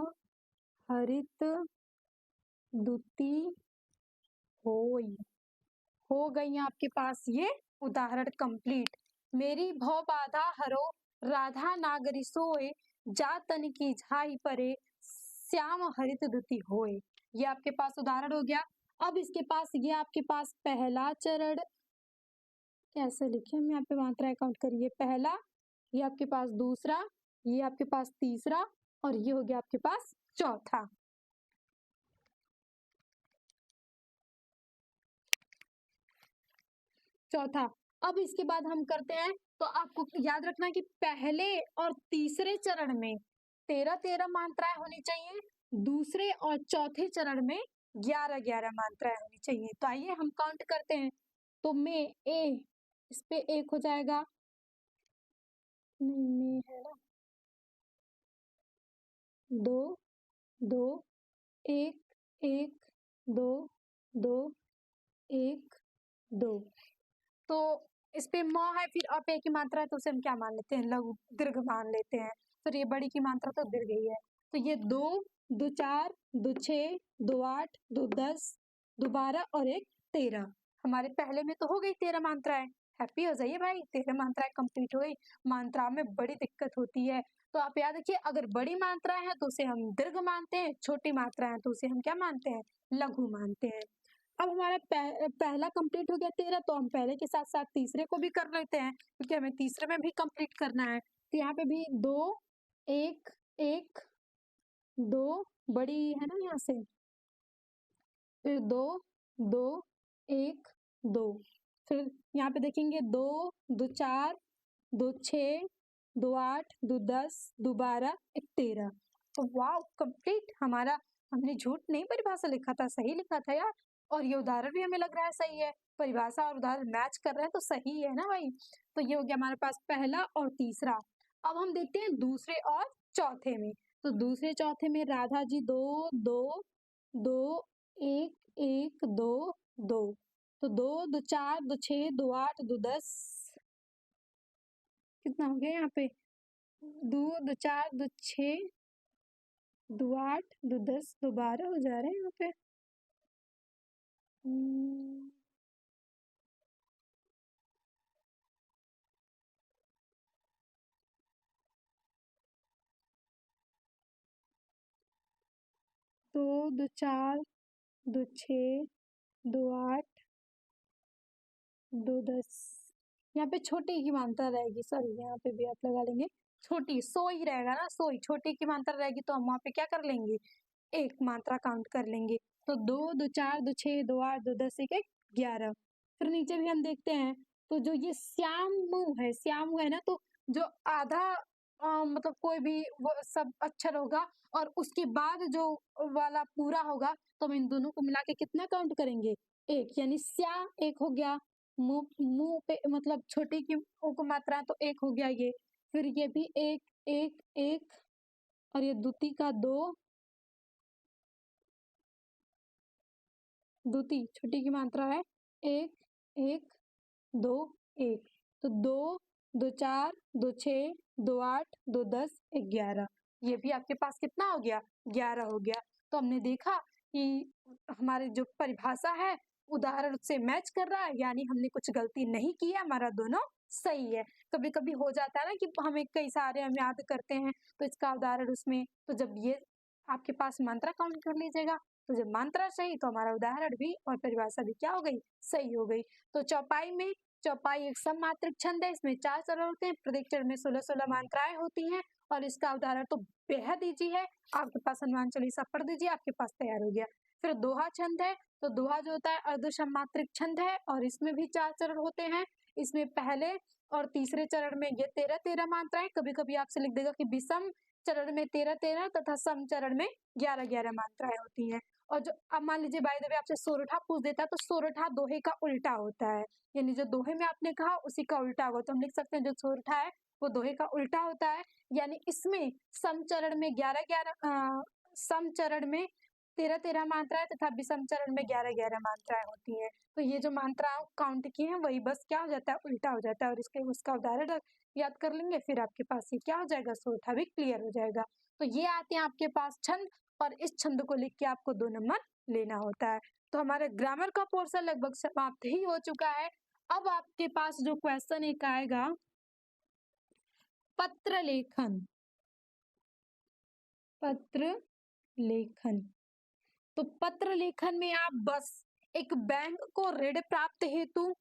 हरित दुती होई। हो गई आपके पास ये उदाहरण कंप्लीट। मेरी भव बाधा हरो राधा नागरी सोए, जा तन की झाई परे, श्याम हरित दुती होए। ये आपके पास उदाहरण हो गया। अब इसके पास ये आपके पास पहला चरण, कैसे लिखे हम यहाँ पे मात्रा काउंट करिए, पहला, ये आपके पास दूसरा, ये आपके पास तीसरा और ये हो गया आपके पास चौथा। अब इसके बाद हम करते हैं, तो आपको याद रखना कि पहले और तीसरे चरण में 13-13 मात्राएं होनी चाहिए, दूसरे और चौथे चरण में 11-11 मात्राएं होनी चाहिए। तो आइए हम काउंट करते हैं। तो में ए, इस पे 1 हो जाएगा, नहीं में है ना, 2 2 1 1 2 2 1 2। तो इस पे म है, फिर अप ए की मात्रा है तो उसे हम क्या मान लेते हैं, लघु दीर्घ मान लेते हैं। फिर ये बड़ी की मात्रा तो दीर्घ ही है। तो ये 2 2 4 2 6 2 8 2 10 2 12 और 1 13। हमारे पहले में तो हो गई 13 मात्राएं। हैप्पी हो जाइए भाई, 13 मात्राएं कंप्लीट हो गई। मात्रा में बड़ी दिक्कत होती है तो आप याद रखिए, अगर बड़ी मात्राएं हैं तो उसे हम दीर्घ मानते हैं, छोटी मात्राएं तो उसे हम क्या मानते हैं, लघु मानते हैं। अब हमारा पहला कंप्लीट हो गया 13, तो हम पहले के साथ-साथ तीसरे को भी कर लेते हैं, क्योंकि हमें तीसरे में भी कंप्लीट करना है। तो यहाँ पे भी 2, 1, 1, 2 बड़ी है ना यहाँ से, फिर 2, 2, 1, 2, फिर यहाँ पे देखेंगे 2, 2 4, 2 6, 2 8, 2 10, 2 12, 1 13। तो वाओ! कंप्लीट हमारा, हमने झूठ नहीं परिभाषा लिखा था, सही लिखा था यार। और ये उदाहरण भी हमें लग रहा है सही है, परिभाषा और उदाहरण मैच कर रहे हैं तो सही है ना भाई। तो ये हो गया हमारे पास पहला और तीसरा। अब हम देखते हैं दूसरे और चौथे में। तो दूसरे चौथे में राधा जी 2, 2, 2, 1, 1, 2, 2। तो 2, 2 4, 2 6, 2 8, 2 10, कितना हो गया यहाँ पे? 2, 2 4, 2 6, 2 8, 2 10, 2 12 हो जा रहे हैं यहाँ पे। 2, 2 4, 2 6, 2 8, 2 10। यहाँ पे छोटी की मात्रा रहेगी, सॉरी यहाँ पे भी आप लगा लेंगे छोटी, सो ही रहेगा ना, सो ही, छोटी की मात्रा रहेगी तो हम वहाँ पे क्या कर लेंगे, एक मात्रा काउंट कर लेंगे। तो 2, 2 4, 2 6, 2 8, 2 10, 1 1 11। फिर नीचे भी हम देखते हैं, तो जो ये श्याम है ना, तो जो आधा मतलब कोई भी वो सब अक्षर होगा और उसके बाद जो वाला पूरा होगा, तो हम इन दोनों को मिला के कितना काउंट करेंगे, एक, यानी स्या एक हो गया, मुंह मुंह पे मतलब छोटी की को मात्रा तो एक हो गया ये, फिर ये भी एक, एक, एक, और ये द्वितीय का 2, द्वितीय छोटी की मात्रा है 1, 1, 2, 1। तो 2, 2 4, 2 6, 2 8, 2 10, 1 11। ये भी आपके पास कितना हो गया, 11 हो गया। तो हमने देखा कि हमारी जो परिभाषा है उदाहरण से मैच कर रहा है, यानी हमने कुछ गलती नहीं की है, हमारा दोनों सही है। कभी-कभी हो जाता है ना कि हमें कई सारे हम याद करते हैं, तो इसका उदाहरण उसमें, तो जब ये आपके पास मात्रा काउंट कर लीजिएगा, तो जब मात्रा सही तो हमारा उदाहरण भी और परिभाषा भी क्या हो गई, सही हो गई। तो चौपाई एक सममात्रिक छंद है, इसमें 4 चरण होते हैं, प्रत्येक चरण में 16-16 मात्राएं होती हैं और इसका उदाहरण तो बेहद ईजी है। आपके पास हनुमान चालीसा पढ़ दीजिए, आपके पास तैयार हो गया। फिर दोहा छंद है, तो दोहा जो होता है अर्ध सममात्रिक छंद है और इसमें भी 4 चरण होते हैं। इसमें पहले और तीसरे चरण में ये 13-13 मात्राएं, कभी-कभी आपसे लिख देगा कि विषम चरण में 13-13 तथा सम चरण में 11-11 मात्राएं होती हैं। और जो अब मान लीजिए बाय द वे आपसे सोरठा पूछ देता है, तो सोरठा दोहे का उल्टा होता है, यानी जो दोहे में आपने कहा उसी का उल्टा होगा। तो हम लिख सकते हैं जो सोरठा है वो दोहे का उल्टा होता है, यानी इसमें सम चरण में 11-11 सम चरण में 13-13 मात्राएं तथा विषम चरण में 11-11 मात्राएं होती हैं। तो ये जो मात्राएं काउंट की हैं वही बस क्या हो जाता है, उल्टा हो जाता है, और इसके उसका उदाहरण याद कर लेंगे, फिर आपके पास ये क्या हो जाएगा, सोरठा भी क्लियर हो जाएगा। तो ये आते हैं आपके पास छंद, और इस छंद को लिख के आपको 2 नंबर लेना होता है। तो हमारे ग्रामर का पोर्शन लगभग समाप्त ही हो चुका है। अब आपके पास जो क्वेश्चन एक आएगा, पत्र लेखन। पत्र लेखन, तो पत्र लेखन में आप बस एक बैंक को ऋण प्राप्त हेतु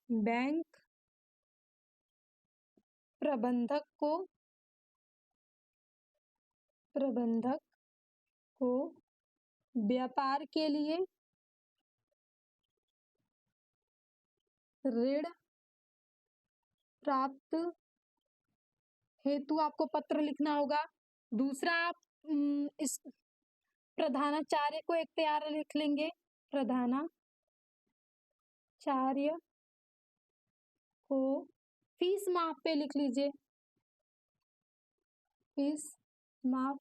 बैंक प्रबंधक को व्यापार के लिए ऋण प्राप्त हेतु आपको पत्र लिखना होगा। दूसरा आप इस प्रधानाचार्य को एक तैयार लिख लेंगे, प्रधानाचार्य को फीस माफ पे लिख लीजिए, फीस माफ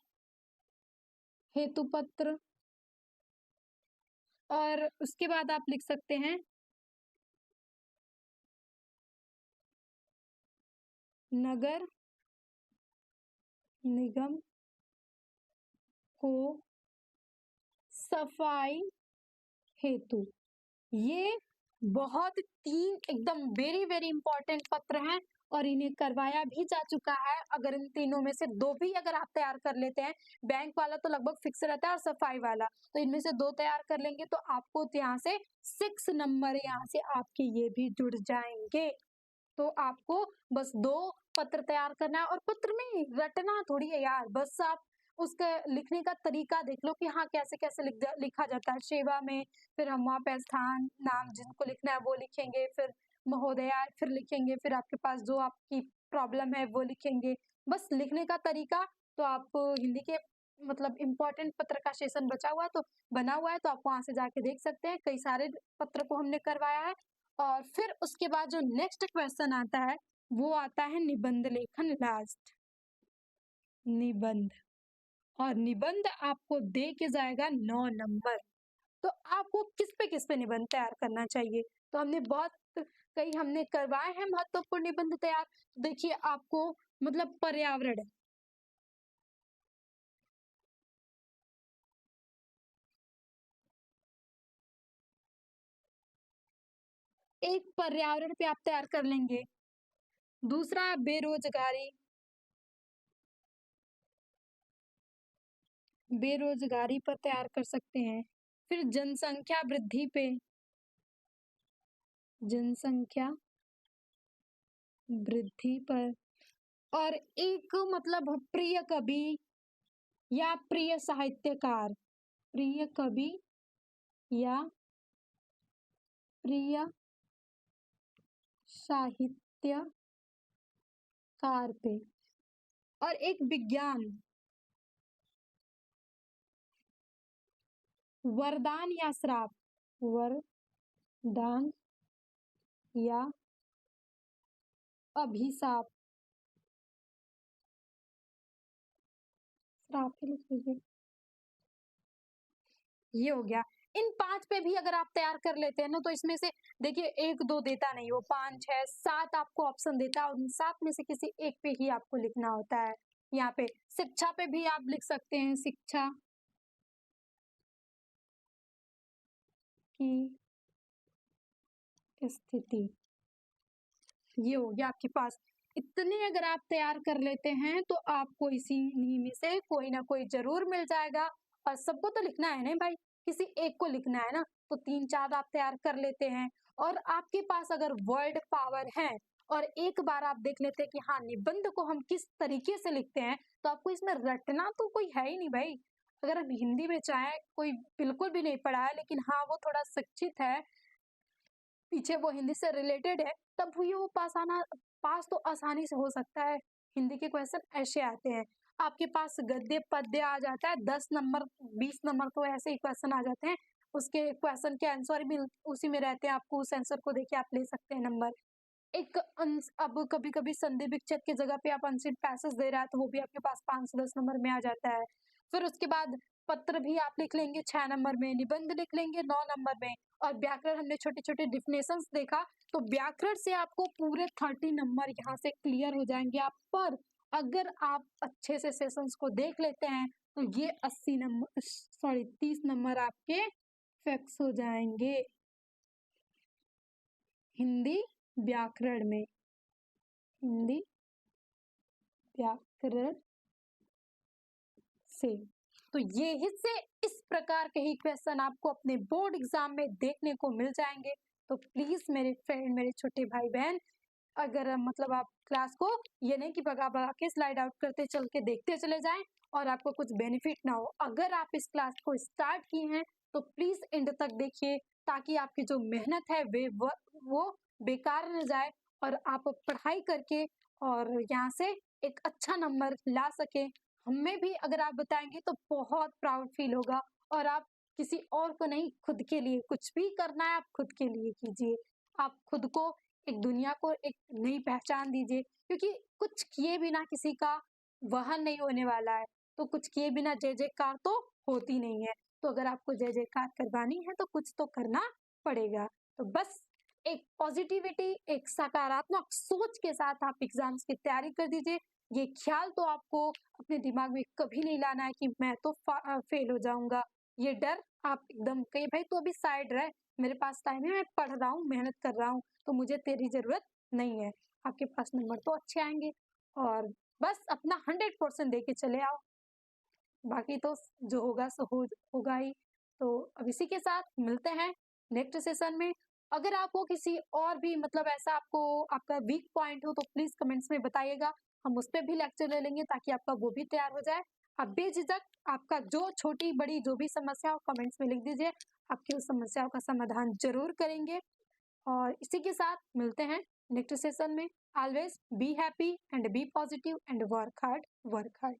हेतु पत्र। और उसके बाद आप लिख सकते हैं नगर निगम को सफाई हेतु। ये बहुत 3 एकदम वेरी वेरी इंपॉर्टेंट पत्र हैं और इन्हें करवाया भी जा चुका है। अगर इन तीनों में से 2 भी अगर आप तैयार कर लेते हैं, बैंक वाला तो लगभग फिक्स रहता है और सफाई वाला, तो इनमें से 2 तैयार कर लेंगे तो आपको तो यहाँ से 6 नंबर यहाँ से आपके ये भी जुड़ जाएँगे। तो आपको बस 2 पत्र तैयार करना है और पत्र में रटना थोड़ी है यार, बस आप उसका लिखने का तरीका देख लो कि हाँ, कैसे-कैसे लिखा जाता है। सेवा में फिर हम वहाँ पे स्थान, नाम जिनको लिखना है वो लिखेंगे, फिर महोदया फिर लिखेंगे, फिर आपके पास जो आपकी प्रॉब्लम है वो लिखेंगे। बस लिखने का तरीका तो आप हिंदी के मतलब इम्पोर्टेंट पत्र का सेशन बचा हुआ है तो बना हुआ है तो आप वहाँ से जाके देख सकते हैं। कई सारे पत्र को हमने करवाया है और फिर उसके बाद जो नेक्स्ट क्वेश्चन आता है, वो आता है निबंध लेखन लास्ट। निबंध और निबंध आपको दे के जाएगा 9 नंबर। तो आपको किस पे निबंध तैयार करना चाहिए? तो हमने बहुत कई हमने करवाए हैं महत्वपूर्ण निबंध तैयार। देखिए आपको मतलब पर्यावरण एक पर्यावरण पे आप तैयार कर लेंगे। दूसरा बेरोजगारी, बेरोजगारी पर तैयार कर सकते हैं। फिर जनसंख्या वृद्धि पे, जनसंख्या वृद्धि पर और एक मतलब प्रिय कवि या प्रिय साहित्यकार, प्रिय कवि या प्रिय साहित्यकार पे और एक विज्ञान, वरदान या श्राप, वरदान या अभिशाप, श्राप ही लिख लीजिए। ये हो गया। इन 5 पे भी अगर आप तैयार कर लेते हैं ना तो इसमें से देखिए 1-2 देता नहीं, वो 5, 6, 7 आपको ऑप्शन देता है और उन 7 में से किसी एक पे ही आपको लिखना होता है। यहाँ पे शिक्षा पे भी आप लिख सकते हैं, शिक्षा की स्थिति। ये हो गया आपके पास। इतने अगर आप तैयार कर लेते हैं तो आपको इन्हीं में से कोई ना कोई ज़रूर मिल जाएगा और सबको तो लिखना है ना भाई, किसी एक को लिखना है ना, तो 3-4 आप तैयार कर लेते हैं और आपके पास अगर वर्ड पावर है और एक बार आप देख लेते हैं कि हाँ, निबंध को हम किस तरीके से लिखते हैं, तो आपको इसमें रटना तो कोई है ही नहीं भाई। अगर आप हिंदी में चाहें कोई बिल्कुल भी नहीं पढ़ा है लेकिन हाँ, वो थोड़ा शिक्षित है पीछे वो हिंदी से रिलेटेड है, तब भी वो पास तो आसानी से हो सकता है। हिंदी के क्वेश्चन ऐसे आते हैं। आपके पास गद्य पद्य आ जाता है 10 नंबर 20 नंबर तो ऐसे ही क्वेश्चन आ जाते हैं। उसके क्वेश्चन के आंसर भी उसी में रहते हैं, आपको उस आंसर को देख के आप ले सकते हैं नंबर। एक अब कभी-कभी संधि विच्छेद की जगह पे आप अनसिन पैसेज दे रहा है तो वो भी आपके पास 5 से 10 नंबर में आ जाता है। फिर उसके बाद पत्र भी आप लिख लेंगे 6 नंबर में, निबंध लिख लेंगे 9 नंबर में और व्याकरण हमने छोटे-छोटे डेफिनेशंस देखा, तो व्याकरण से आपको पूरे 30 नंबर यहाँ से क्लियर हो जाएँगे आप पर अगर आप अच्छे से सेशंस को देख लेते हैं, तो ये 30 नंबर आपके फिक्स हो जाएँगे। हिंदी व्याकरण में, हिंदी व्याकरण से। तो ये हिस्से इस प्रकार के ही क्वेश्चन आपको अपने बोर्ड एग्जाम में देखने को मिल जाएँगे। तो प्लीज़ मेरे फ्रेंड, मेरे छोटे भाई-बहन अगर मतलब आप क्लास को ये नहीं कि भगा-भगा के स्लाइड आउट करते चल के देखते चले जाएँ और आपको कुछ बेनिफिट ना हो। अगर आप इस क्लास को स्टार्ट किए हैं, तो प्लीज़ एंड तक देखिए ताकि आपकी जो मेहनत है वो बेकार न जाए और आप पढ़ाई करके और यहाँ से एक अच्छा नंबर ला सकें। हमें भी अगर आप बताएँगे तो बहुत प्राउड फील होगा और आप किसी और को नहीं खुद के लिए कुछ भी करना है आप खुद के लिए कीजिए। आप खुद को एक दुनिया को एक नई पहचान दीजिए क्योंकि कुछ किए बिना किसी का वहन नहीं होने वाला है। तो कुछ किए बिना जय-जयकार तो होती नहीं है। तो अगर आपको जय-जयकार करवानी है तो कुछ तो करना पड़ेगा। तो बस एक पॉजिटिविटी, एक सकारात्मक सोच के साथ आप एग्ज़ाम्स की तैयारी कर दीजिए। ये ख़्याल तो आपको अपने दिमाग में कभी नहीं लाना है कि मैं तो फेल हो जाऊँगा। ये डर आप एकदम कहिए भाई तू अभी साइड रह, मेरे पास टाइम है, मैं पढ़ रहा हूँ, मेहनत कर रहा हूँ, तो मुझे तेरी ज़रूरत नहीं है। आपके पास नंबर तो अच्छे आएँगे और बस अपना 100% दे के चले आओ। बाकी तो जो होगा सो होगा ही। तो अब इसी के साथ मिलते हैं नेक्स्ट सेशन में। अगर आपको किसी और भी मतलब ऐसा आपको आपका वीक पॉइंट हो तो प्लीज़ कमेंट्स में बताइएगा। हम उस पे भी लेक्चर ले लेंगे ताकि आपका वो भी तैयार हो जाए। आप बेझिझक आपका जो छोटी-बड़ी जो भी समस्या हो कमेंट्स में लिख दीजिए। आपकी उस समस्याओं का समाधान ज़रूर करेंगे। और इसी के साथ मिलते हैं नेक्स्ट सेशन में। Always be happy and be positive and work hard, work hard.